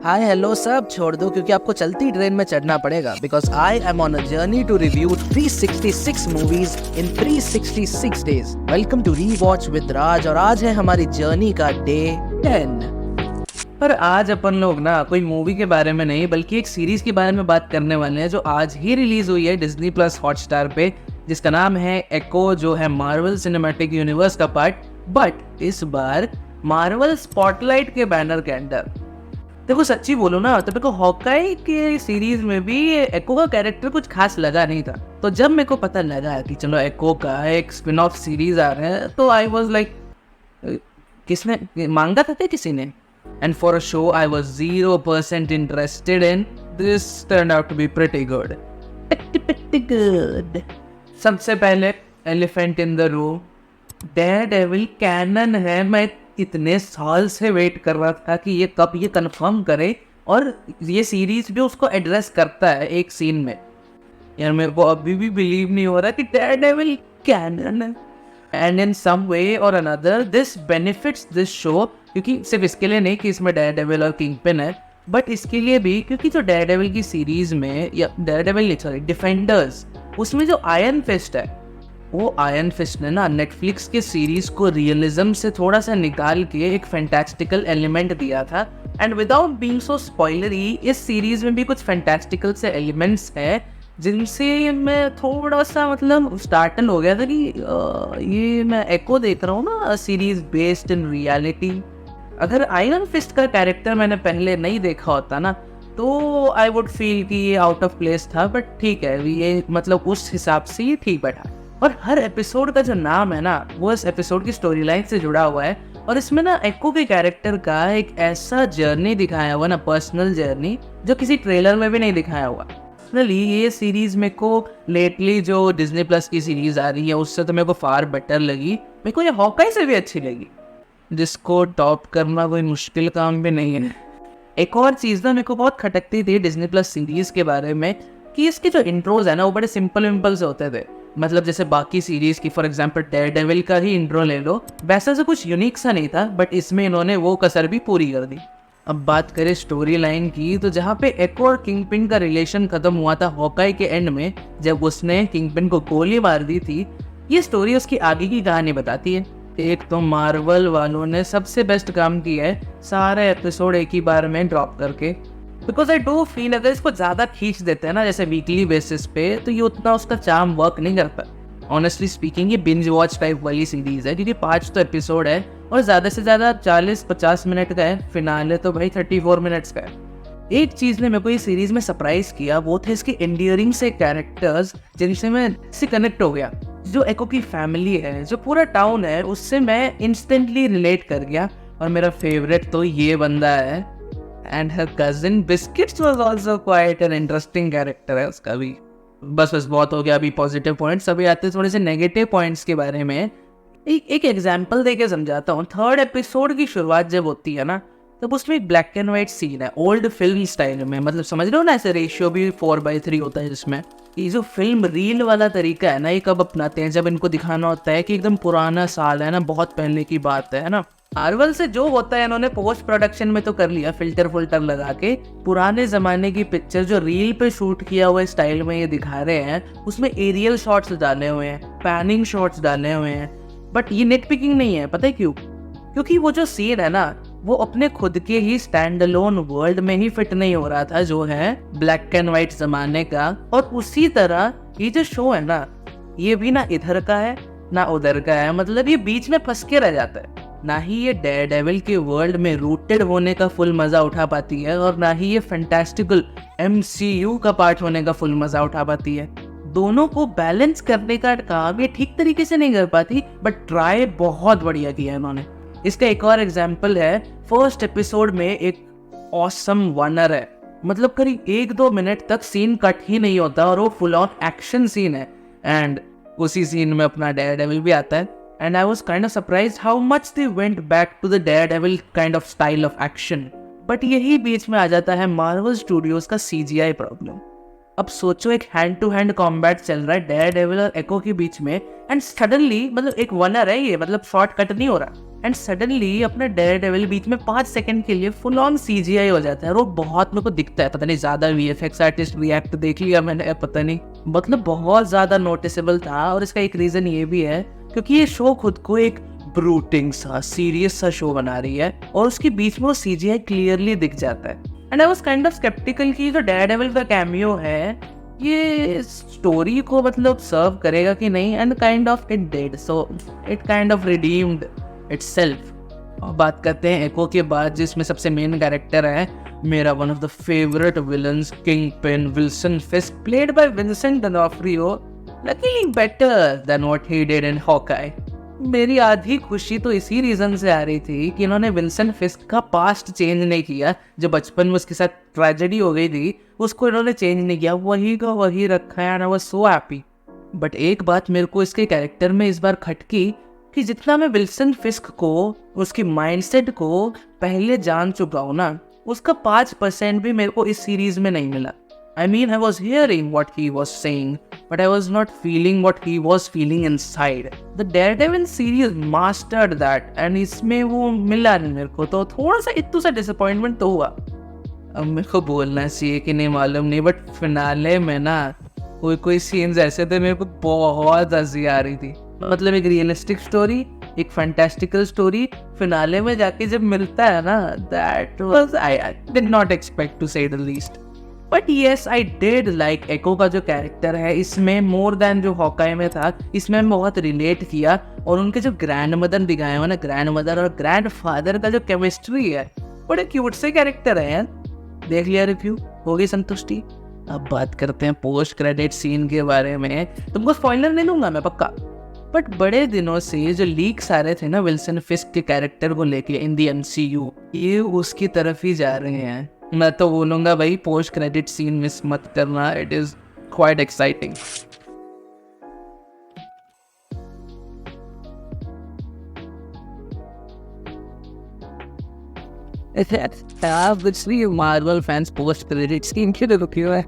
Hi hello सब छोड़ दो क्योंकि आपको चलती ट्रेन में चढ़ना पड़ेगा because I am on a journey to review 366 movies in 366 days. Welcome to rewatch with Raj और आज है हमारी जर्नी का डे 10। पर आज अपन लोग ना कोई मूवी के बारे में नहीं बल्कि एक सीरीज के बारे में बात करने वाले हैं जो आज ही रिलीज हुई है डिज्नी प्लस हॉटस्टार पे, जिसका नाम है एको, जो है मार्वल सिनेमैटिक यूनिवर्स का पार्ट। बट इस बार मार्वल स्पॉटलाइट के बैनर के अंडर। देखो सच्ची बोलो ना तो मेरे को हॉकाई के सीरीज में भी एको का कैरेक्टर कुछ खास लगा नहीं था। तो जब मेरे को पता लगा कि चलो एको का एक स्पिन ऑफ सीरीज आ रहा है तो आई वाज लाइक, किसने मांगा था क्या किसी ने? And for a show I was 0% interested in this turn out to be pretty good. सबसे पहले elephant in the room, Daredevil canon है। मैं इतने साल से वेट कर रहा था कि ये कब ये कंफर्म करे और ये सीरीज भी उसको एड्रेस करता है एक सीन में। यार मेरे को अभी भी बिलीव नहीं हो रहा कि डेयरडेविल कैनन है। एंड इन सम वे और another this benefits this show, क्योंकि सिर्फ इसके लिए नहीं कि इसमें डेयरडेविल और किंगपिन है, बट इसके लिए भी क्योंकि जो डेयरडेविल की सीरीज में, या डेयरडेविल नहीं सॉरी डिफेंडर्स, उसमें जो आयरन फिस्ट है, वो आयरन फिस्ट ने ना नेटफ्लिक्स के सीरीज को रियलिज्म से थोड़ा सा निकाल के एक फैंटास्टिकल एलिमेंट दिया था। And without being so spoilery, इस सीरीज में भी कुछ फैंटास्टिकल से एलिमेंट्स है जिनसे मैं थोड़ा सा मतलब स्टार्टन हो गया था कि ये मैं एको देख रहा हूँ ना सीरीज बेस्ड इन रियलिटी। अगर आयरन फिस्ट का कैरेक्टर मैंने पहले नहीं देखा होता ना तो आई वुड फील कि ये आउट ऑफ प्लेस था, बट ठीक है, ये मतलब उस हिसाब से ये ठीक बैठा। और हर एपिसोड का जो नाम है ना वो इस एपिसोड की स्टोरी लाइन से जुड़ा हुआ है। और इसमें ना एको के कैरेक्टर का एक ऐसा जर्नी दिखाया हुआ ना, पर्सनल जर्नी, जो किसी ट्रेलर में भी नहीं दिखाया हुआ। पर्सनली ये सीरीज मेरे को लेटली जो डिज्नी प्लस की सीरीज आ रही है उससे तो मेरे को फार बेटर लगी। मेरे को ये हॉकाई से भी अच्छी लगी, जिसको टॉप करना कोई मुश्किल काम भी नहीं है। एक और चीज़ ना मेरे को बहुत खटकती थी डिज्नी प्लस सीरीज के बारे में कि इसके जो इंट्रोज है ना वो बड़े सिंपल से होते थे। मतलब जैसे बाकी सीरीज की फॉर एग्जांपल डेयरडेविल का ही इंट्रो ले लो, वैसा से कुछ यूनिक सा नहीं था, बट इसमें इन्होंने वो कसर भी पूरी कर दी। अब बात करें स्टोरी लाइन की, तो जहाँ पे एको और किंगपिन का रिलेशन खत्म हुआ था हॉकाई के एंड में जब उसने किंगपिन को गोली मार दी थी, ये स्टोरी उसकी आगे की कहानी बताती है। एक तो मार्वल वालों ने सबसे बेस्ट काम किया है, सारे एपिसोड एक ही बार में ड्रॉप करके। बिकॉज आई डू फील अगर इसको ज़्यादा खींच देते हैं ना जैसे वीकली बेसिस पे, तो ये उतना उसका चार्म वर्क नहीं करता। ऑनेस्टली स्पीकिंग ये बिंज वॉच टाइप वाली सीरीज है, क्योंकि 5 तो एपिसोड है और ज़्यादा से ज़्यादा 40-50 मिनट का है। फिनाले तो भाई 34 मिनट्स का है। एक चीज़ ने मेरे को ये सीरीज में सरप्राइज किया, वो थे इसके एंडियरिंग से कैरेक्टर्स जिनसे मैं इससे कनेक्ट हो गया। जो एको की फैमिली है, जो पूरा टाउन है, उससे मैं इंस्टेंटली रिलेट कर गया। और मेरा फेवरेट तो ये बंदा है, and her cousin biscuits was also quite an interesting character है उसका भी। बस बहुत हो गया अभी पॉजिटिव पॉइंट्स। अभी आते हैं थोड़े से नेगेटिव पॉइंट्स के बारे में। एक एग्जांपल देके समझाता हूँ। 3rd एपिसोड की शुरुआत जब होती है ना तब उसमें एक ब्लैक एंड व्हाइट सीन है ओल्ड फिल्म स्टाइल में, मतलब समझ रहे हो ना, ऐसे रेशियो भी 4:3 होता है जिसमें ये जो फिल्म रील वाला तरीका है ना, ये कब अपनाते हैं जब इनको दिखाना होता है कि एकदम पुराना साल है ना, बहुत पहले की बात है ना। मार्वल से जो होता है इन्होंने पोस्ट प्रोडक्शन में तो कर लिया, फिल्टर लगा के पुराने जमाने की पिक्चर जो रील पे शूट किया हुआ स्टाइल में ये दिखा रहे हैं, उसमें एरियल शॉट्स डाले हुए हैं, पैनिंग शॉट्स डाले हुए हैं। बट ये नेट पिकिंग नहीं है, पता है क्यों? क्योंकि वो जो सीन है ना वो अपने खुद के ही स्टैंड अलोन वर्ल्ड में ही फिट नहीं हो रहा था, जो है ब्लैक एंड व्हाइट जमाने का। और उसी तरह ये जो शो है ना, ये भी ना इधर का है ना उधर का है, मतलब ये बीच में फंस के रह जाता है। ना ही ये डेयरडेविल के वर्ल्ड में रूटेड होने का फुल मजा उठा पाती है और ना ही ये फैंटास्टिकल MCU का पार्ट होने का फुल मजा उठा पाती है। दोनों को बैलेंस करने का काम ये ठीक तरीके से नहीं कर पाती, बट ट्राई बहुत बढ़िया किया इन्होंने। इसका एक और एग्जाम्पल है, 1st एपिसोड में एक ऑसम वनर है, मतलब करीब 1-2 मिनट तक सीन कट ही नहीं होता और वो फुल ऑन एक्शन सीन है। एंड उसी सीन में अपना डेयरडेविल भी आता है। And I was kind of surprised how much they went back to the Daredevil kind of style of action. But यही बीच में आ जाता है मार्वल स्टूडियोज का CGI प्रॉब्लम। अब सोचो एक हैंड टू हैंड कॉम्बैट चल रहा है डेयरडेविल और एको के बीच में, एंड सडनली मतलब एक वनर है ये, मतलब शॉर्ट कट नहीं हो रहा, एंड सडनली अपना डेयर डेविल बीच में 5 सेकंड के लिए फुल ऑन CGI हो जाता है और वो बहुत मेरे को दिखता है, पता नहीं ज्यादा VFX आर्टिस्ट रिएक्ट देख लिया मैंने, पता नहीं, मतलब बहुत ज्यादा नोटिसेबल था। और इसका एक रीजन ये भी है क्योंकि ये शो खुद को एक ब्रूटिंग सा सीरियस सा शो बना रही है और उसके बीच में वो CGI क्लियरली दिख जाता है। And I was kind of sceptical कि जो डेयरडेविल का कैमियो है ये स्टोरी को मतलब सर्व करेगा कि नहीं, and kind of it did, so it kind of redeemed itself. और बात करते हैं एको के बाद, जिसमें सबसे मेन कैरेक्टर है मेरा one of the favourite villains, Kingpin Wilson Fisk, played by Vincent D'Onofrio, luckily better than what he did in Hawkeye. मेरी आधी खुशी तो इसी रीजन से आ रही थी कि इन्होंने विंसेंट फिस्क का पास्ट चेंज नहीं किया, जो बचपन में उसके साथ ट्रेजेडी हो गई थी उसको इन्होंने चेंज नहीं किया, वही का वही रखा है, and I was so happy. But एक बात मेरे को इसके कैरेक्टर में इस बार खटकी कि जितना मैं विल्सन फिस्क को, उसकी माइंडसेट को पहले जान चुका हूँ ना, उसका 5% भी मेरे को इस सीरीज में नहीं मिला। I mean, I was hearing what he was saying, but I was not feeling what he was feeling inside. The Daredevil series mastered that, and इसमें वो मिला नहीं मेरे को, तो थोड़ा सा इतना सा डिसअपॉइंटमेंट तो हुआ। अब मेरे को बोलना चाहिए कि नहीं मालूम नहीं, बट फिनाले में ना कोई सीन्स ऐसे थे मेरे को बहुत हंसी आ रही थी। मतलब एक रियलिस्टिक स्टोरी, एक फैंटास्टिकल स्टोरी, फिनाले में जाके जब मिलता है ना, that was I did not expect to say the least. But yes, I did like Echo का जो कैरेक्टर है इसमें मोर देन जो हॉकाई में था, इसमें मैं बहुत रिलेट किया। और उनके जो ग्रैंड मदर दिखाए हुए ना, ग्रैंड मदर और ग्रैंड फादर का जो केमिस्ट्री है, बड़े क्यूट से कैरेक्टर है यार। देख लिया रिव्यू, हो गई संतुष्टि। अब बात करते हैं पोस्ट क्रेडिट सीन के बारे में। तुमको स्पॉइलर नहीं दूंगा मैं पक्का, बट बड़े दिनों से जो लीक्स आ रहे थे ना विल्सन फिस्क के कैरेक्टर को लेके इन दी MCU, ये उसकी तरफ ही जा रहे हैं। मैं तो बोलूँगा भाई पोस्ट क्रेडिट सीन मिस मत करना, इट इज़ क्वाइट एक्साइटिंग। आप Marvel fans post credit scene क्यों रुके हुए हैं?